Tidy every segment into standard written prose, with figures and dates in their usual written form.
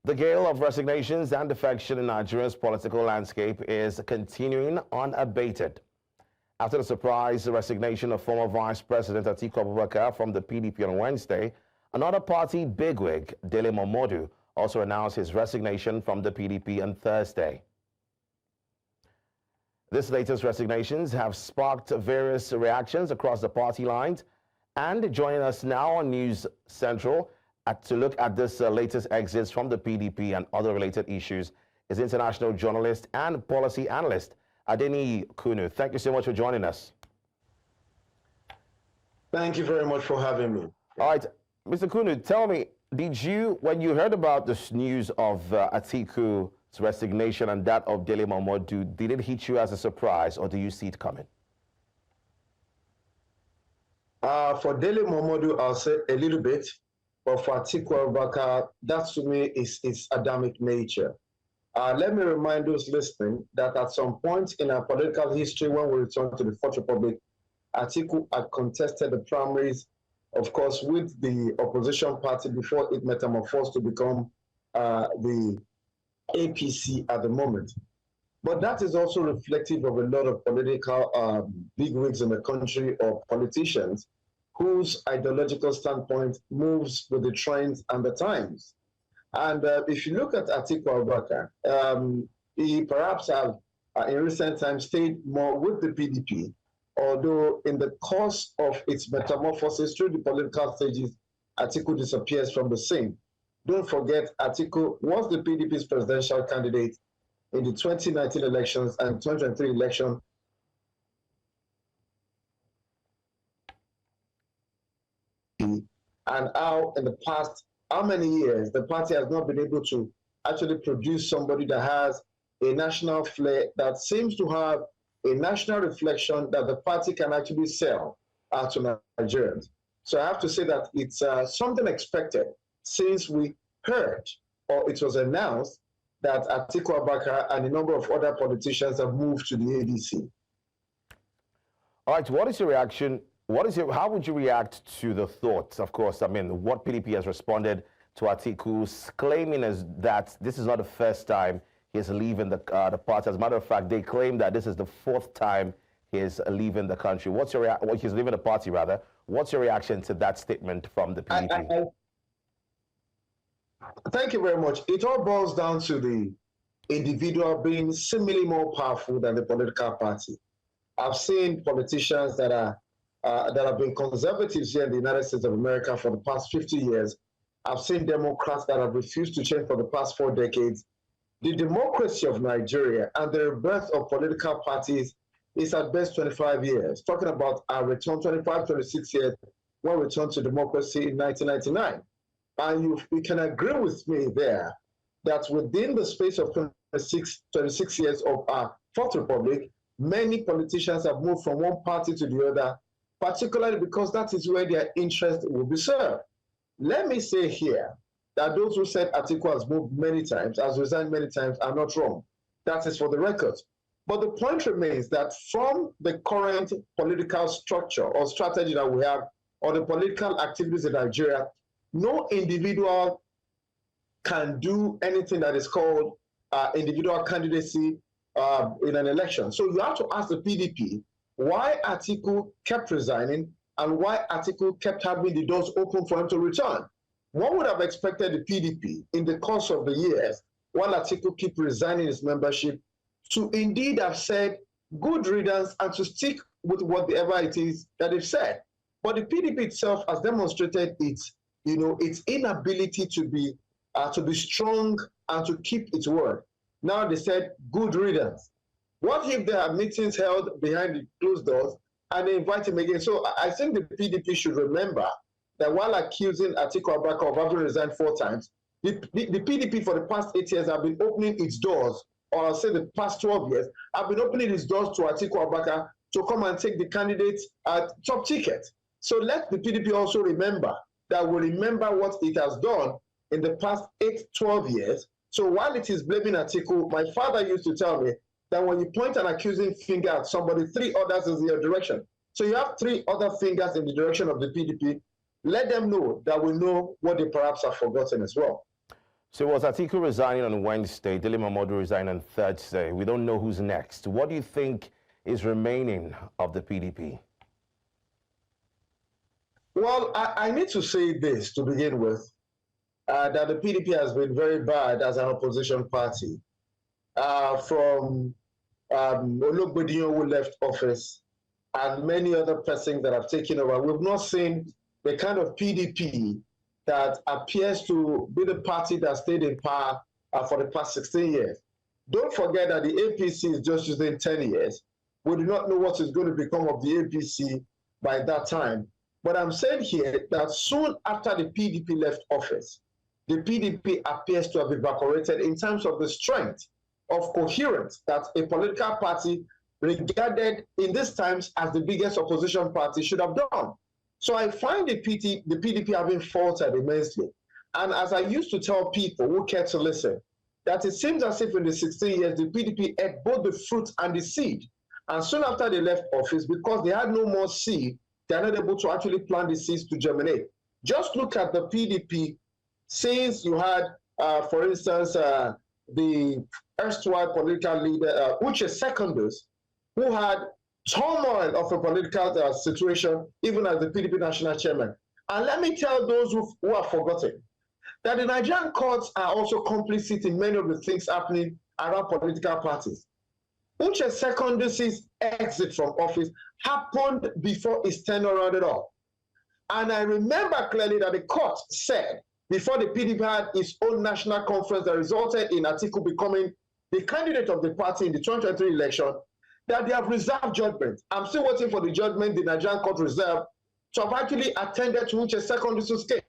The gale of resignations and defection in Nigeria's political landscape is continuing unabated. After the surprise resignation of former Vice President Atiku Abubakar from the PDP on Wednesday, another party bigwig, Dele Momodu, also announced his resignation from the PDP on Thursday. This latest resignations have sparked various reactions across the party lines. And joining us now on News Central to look at this latest exits from the PDP and other related issues is international journalist and policy analyst Adeniyi Kunnu. Thank you so much for joining us. Thank you very much for having me. All right, Mr. Kunnu, tell me, did you, when you heard about this news of Atiku's resignation and that of Dele Momodu, did it hit you as a surprise or do you see it coming? For Dele Momodu, I'll say a little bit, but for Atiku Abubakar, that to me is Adamic nature. Let me remind those listening that at some point in our political history, when we returned to the Fourth Republic, Atiku had contested the primaries, of course, with the opposition party before it metamorphosed to become the APC at the moment. But that is also reflective of a lot of political bigwigs in the country or politicians whose ideological standpoint moves with the trends and the times. And if you look at Atiku Abubakar, he perhaps have, in recent times, stayed more with the PDP, although in the course of its metamorphosis through the political stages, Atiku disappears from the scene. Don't forget, Atiku was the PDP's presidential candidate in the 2019 elections and 2023 election. And how in the past, how many years the party has not been able to actually produce somebody that has a national flair, that seems to have a national reflection that the party can actually sell to Nigerians. So I have to say that it's something expected since we heard, or it was announced, that Atiku Abubakar and a number of other politicians have moved to the ADC. All right, what is your reaction? How would you react to the thoughts? Of course, I mean, what PDP has responded to Atiku's claiming is that this is not the first time he's leaving the party. As a matter of fact, they claim that this is the fourth time he's leaving the country. He's leaving the party, rather. What's your reaction to that statement from the PDP? Thank you very much. It all boils down to the individual being seemingly more powerful than the political party. I've seen politicians that have been conservatives here in the United States of America for the past 50 years. I've seen Democrats that have refused to change for the past 4 decades. The democracy of Nigeria and the rebirth of political parties is at best 25 years. Talking about our return 25, 26 years when we returned to democracy in 1999. And you can agree with me there that within the space of 26 years of our Fourth Republic, many politicians have moved from one party to the other, particularly because that is where their interest will be served. Let me say here that those who said Atiku has moved many times, has resigned many times, are not wrong. That is for the record. But the point remains that from the current political structure or strategy that we have, or the political activities in Nigeria, no individual can do anything that is called individual candidacy in an election. So you have to ask the PDP why Atiku kept resigning and why Atiku kept having the doors open for him to return. One would have expected the PDP in the course of the years, while Atiku keep resigning his membership, to indeed have said good riddance and to stick with whatever it is that they've said. But the PDP itself has demonstrated its inability to be strong and to keep its word. Now they said good riddance. What if there are meetings held behind the closed doors and they invite him again? So I think the PDP should remember that while accusing Atiku Abubakar of having resigned 4 times, the PDP for the past 8 years have been opening its doors, or I'll say the past 12 years, have been opening its doors to Atiku Abubakar to come and take the candidate's top ticket. So let the PDP also remember that we remember what it has done in the past 8-12 years. So while it is blaming Atiku, my father used to tell me that when you point an accusing finger at somebody, 3 others is in your direction. So you have 3 other fingers in the direction of the PDP. Let them know that we know what they perhaps have forgotten as well. So was Atiku resigning on Wednesday, Dele Momodu resigning on Thursday? We don't know who's next. What do you think is remaining of the PDP? Well, I need to say this to begin with, that the PDP has been very bad as an opposition party. From Ologbediyan, who left office, and many other persons that have taken over, we've not seen the kind of PDP that appears to be the party that stayed in power for the past 16 years. Don't forget that the APC is just using 10 years. We do not know what is going to become of the APC by that time. But I'm saying here that soon after the PDP left office, the PDP appears to have evaporated in terms of the strength of coherence that a political party regarded in these times as the biggest opposition party should have done. So I find the PDP having faltered immensely. And as I used to tell people who care to listen, that it seems as if in the 16 years, the PDP ate both the fruit and the seed. And soon after they left office, because they had no more seed, they're not able to actually plant the seeds to germinate. Just look at the PDP since you had, for instance, the erstwhile political leader, Uche Secondus, who had turmoil of a political situation, even as the PDP national chairman. And let me tell those who are forgotten that the Nigerian courts are also complicit in many of the things happening around political parties. Uche Secondus's exit from office happened before his tenure rounded off. And I remember clearly that the court said, before the PDP had its own national conference that resulted in Atiku becoming the candidate of the party in the 2023 election, that they have reserved judgment. I'm still waiting for the judgment the Nigerian court reserved to have actually attended to Uche Secondus's case.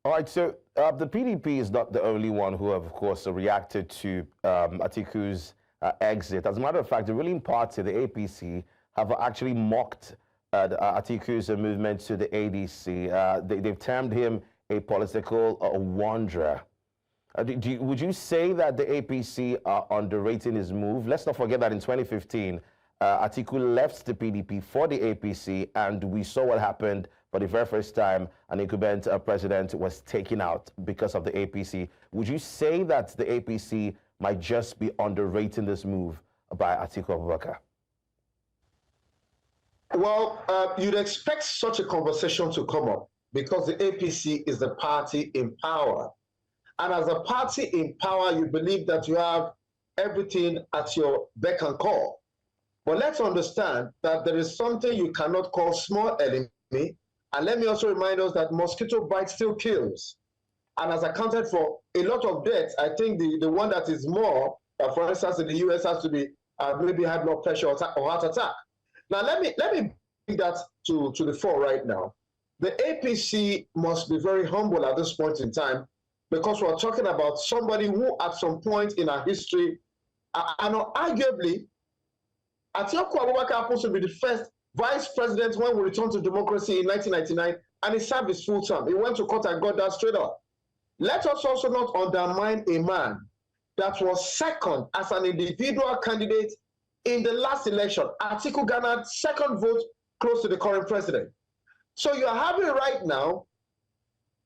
All right, so the PDP is not the only one who have, of course, reacted to Atiku's exit. As a matter of fact, the ruling party, the APC, have actually mocked Atiku's movement to the ADC. They've termed him a political wanderer. Would you say that the APC are underrating his move? Let's not forget that in 2015, Atiku left the PDP for the APC, and we saw what happened for the very first time. An incumbent president was taken out because of the APC. Would you say that the APC might just be underrating this move by Atiku Abubakar? Well, you'd expect such a conversation to come up because the APC is the party in power. And as a party in power, you believe that you have everything at your beck and call. But let's understand that there is something you cannot call small enemy. And let me also remind us that mosquito bite still kills. And as accounted for a lot of deaths, I think the one that is more, for instance, in the US has to be maybe high blood pressure or heart attack. Now, let me bring that to the fore right now. The APC must be very humble at this point in time, because we're talking about somebody who at some point in our history, and arguably, Atiku Abubakar happens to be the first vice president when we returned to democracy in 1999, and he served his full term. He went to court and got that straight up. Let us also not undermine a man that was second as an individual candidate in the last election. Atiku garnered second vote close to the current president. So you are having right now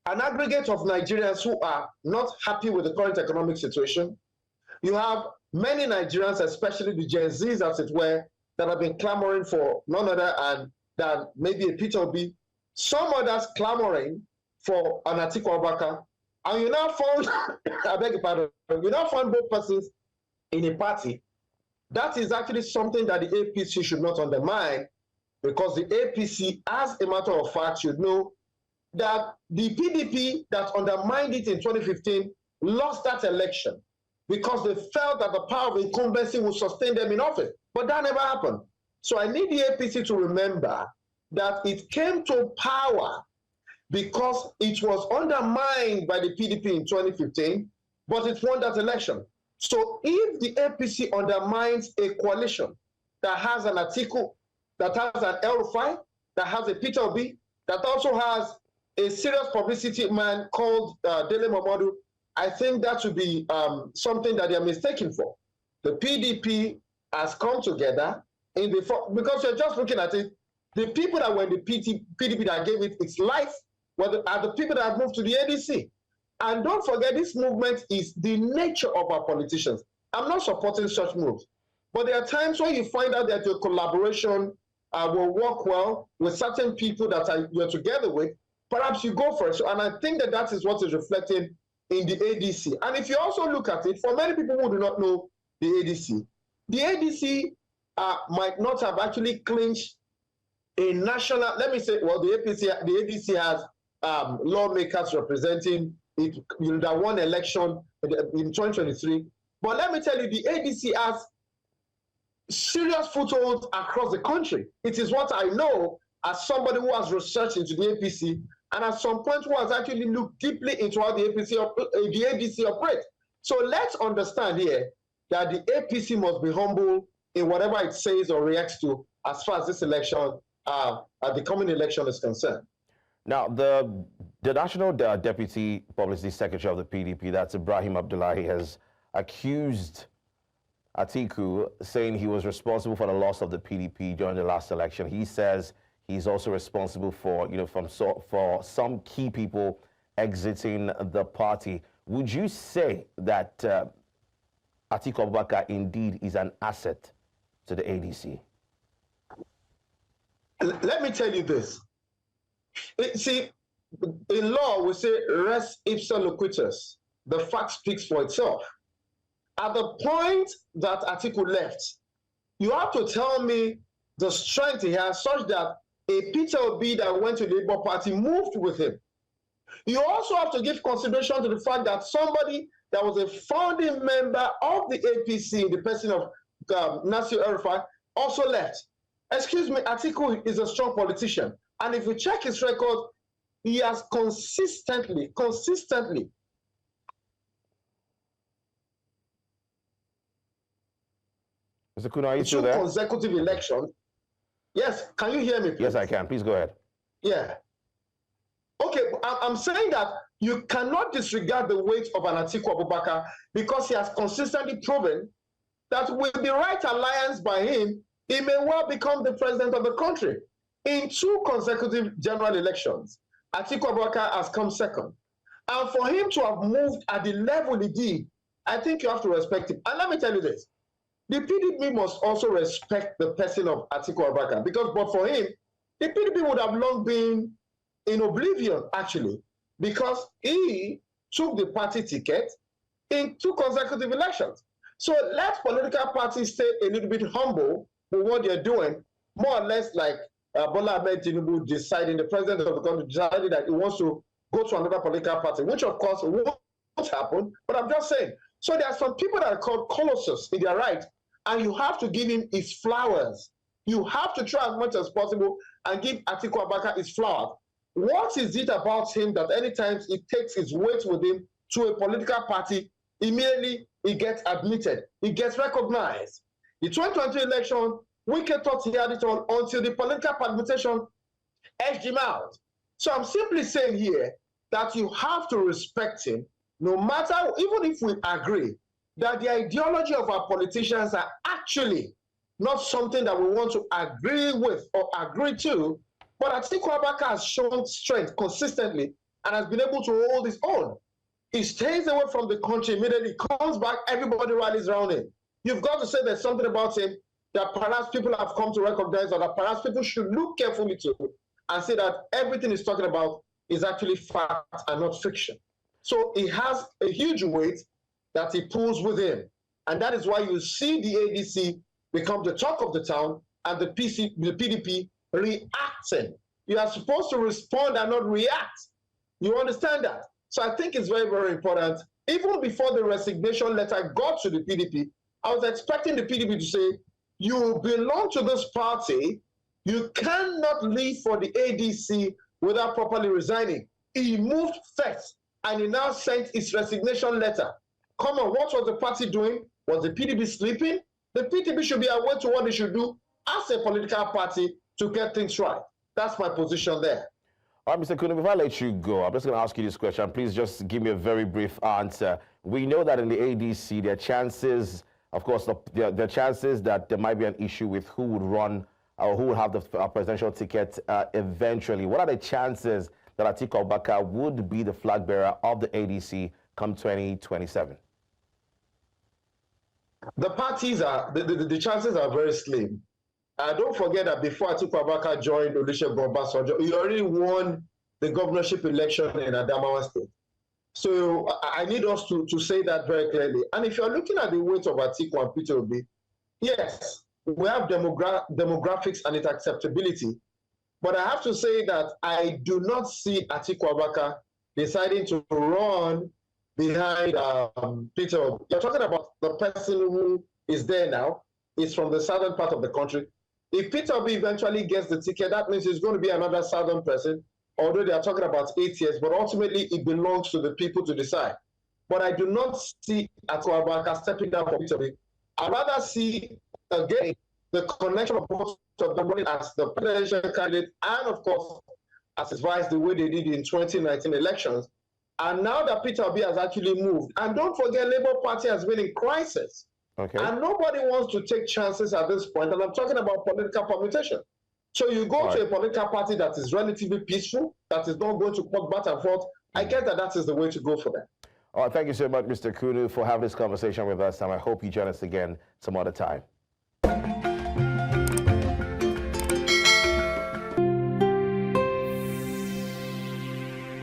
an aggregate of Nigerians who are not happy with the current economic situation. You have many Nigerians, especially the Gen Zs, as it were, that have been clamoring for none other than maybe a Peter Obi. Some others clamoring for an Atiku Abubakar. And you now found, I beg your pardon, you now find both persons in a party. That is actually something that the APC should not undermine, because the APC, as a matter of fact, should know that the PDP that undermined it in 2015 lost that election because they felt that the power of incumbency would sustain them in office. But that never happened. So I need the APC to remember that it came to power because it was undermined by the PDP in 2015, but it won that election. So if the APC undermines a coalition that has an Atiku, that has an El-Rufai, that has a Peter Obi, that also has a serious publicity man called Dele Momodu, I think that should be something that they are mistaken for. The PDP has come together in the because you're just looking at it. The people that were in the PDP that gave it its life are the people that have moved to the ADC. And don't forget, this movement is the nature of our politicians. I'm not supporting such moves. But there are times when you find out that your collaboration will work well with certain people that you're together with, perhaps you go for it. So, and I think that that is what is reflected in the ADC. And if you also look at it, for many people who do not know the ADC might not have actually clinched a national, let me say, well, the ADC has lawmakers representing it, that won election in 2023. But let me tell you, the ADC has serious footholds across the country. It is what I know as somebody who has researched into the APC and at some point who has actually looked deeply into how the ADC operates. So let's understand here that the APC must be humble in whatever it says or reacts to as far as this election, the coming election is concerned. Now, the National Deputy Publicity Secretary of the PDP, that's Ibrahim Abdullahi, has accused Atiku, saying he was responsible for the loss of the PDP during the last election. He says he's also responsible for, for some key people exiting the party. Would you say that Atiku Abubakar indeed is an asset to the ADC? Let me tell you this. See, in law, we say res ipsa loquitur. The fact speaks for itself. At the point that Atiku left, you have to tell me the strength he has such that a Peter Obi that went to the Labour Party moved with him. You also have to give consideration to the fact that somebody that was a founding member of the APC, the person of Nasir El-Rufai, also left. Excuse me, Atiku is a strong politician. And if you check his record, he has consistently, Mr. Kunnu, are you still there? Consecutive elections. Yes, can you hear me, please? Yes, I can. Please go ahead. Yeah. Okay, I'm saying that you cannot disregard the weight of an Atiku Abubakar because he has consistently proven that with the right alliance by him, he may well become the president of the country. In 2 consecutive general elections, Atiku Abubakar has come second. And for him to have moved at the level he did, I think you have to respect him. And let me tell you this. The PDP must also respect the person of Atiku Abubakar because but for him, the PDP would have long been in oblivion, actually, because he took the party ticket in 2 consecutive elections. So let political parties stay a little bit humble with what they're doing, more or less like Bola Ahmed Tinubu deciding, the president of the country decided that he wants to go to another political party, which of course won't happen, but I'm just saying. So there are some people that are called colossus in their right, and you have to give him his flowers. You have to try as much as possible and give Atiku Abubakar his flowers. What is it about him that anytime he takes his weight with him to a political party, immediately he gets admitted, he gets recognized? The 2020 election, Wike thought he had it all until the political permutation edged him out. So I'm simply saying here that you have to respect him, no matter, even if we agree that the ideology of our politicians are actually not something that we want to agree with or agree to, but Atiku Abubakar has shown strength consistently and has been able to hold his own. He stays away from the country immediately, comes back, everybody rallies around him. You've got to say there's something about him that perhaps people have come to recognize or that perhaps people should look carefully to and say that everything he's talking about is actually fact and not fiction. So he has a huge weight that he pulls with him. And that is why you see the ADC become the talk of the town and the PDP reacting. You are supposed to respond and not react. You understand that? So I think it's very, very important. Even before the resignation letter got to the PDP, I was expecting the PDP to say, you belong to this party, you cannot leave for the ADC without properly resigning. He moved first, and he now sent his resignation letter. Come on, what was the party doing? Was the PDP sleeping? The PDP should be aware to what they should do as a political party to get things right. That's my position there. All right, Mr. Kunnu, before I let you go, I'm just going to ask you this question. Please just give me a very brief answer. We know that in the ADC, there are chances, of course, there are chances that there might be an issue with who would run or who would have the presidential ticket eventually. What are the chances that Atiku Abubakar would be the flag bearer of the ADC come 2027? The parties are, the chances are very slim. Don't forget that before Atiku Abubakar joined Olusegun Obasanjo, he already won the governorship election in Adamawa State. So I need us to say that very clearly. And if you're looking at the weight of Atiku and Peter Obi, yes, we have demographics and its acceptability. But I have to say that I do not see Atiku Abubakar deciding to run behind Peter Obi. You're talking about the person who is there now. Is from the southern part of the country. If Peter Obi eventually gets the ticket, that means it's going to be another southern person, although they are talking about 8 years, but ultimately it belongs to the people to decide. But I do not see Atiku Abubakar stepping down for Peter Obi. I'd rather see, again, the connection of both of them as the presidential candidate and, of course, as his vice, the way they did in 2019 elections. And now that Peter Obi has actually moved, and don't forget, Labour Party has been in crisis. Okay. And nobody wants to take chances at this point. And I'm talking about political permutation. So you go to a political party that is relatively peaceful, that is not going to walk back and forth. I guess that is the way to go for them. All right, thank you so much, Mr. Kunnu, for having this conversation with us. And I hope you join us again some other time.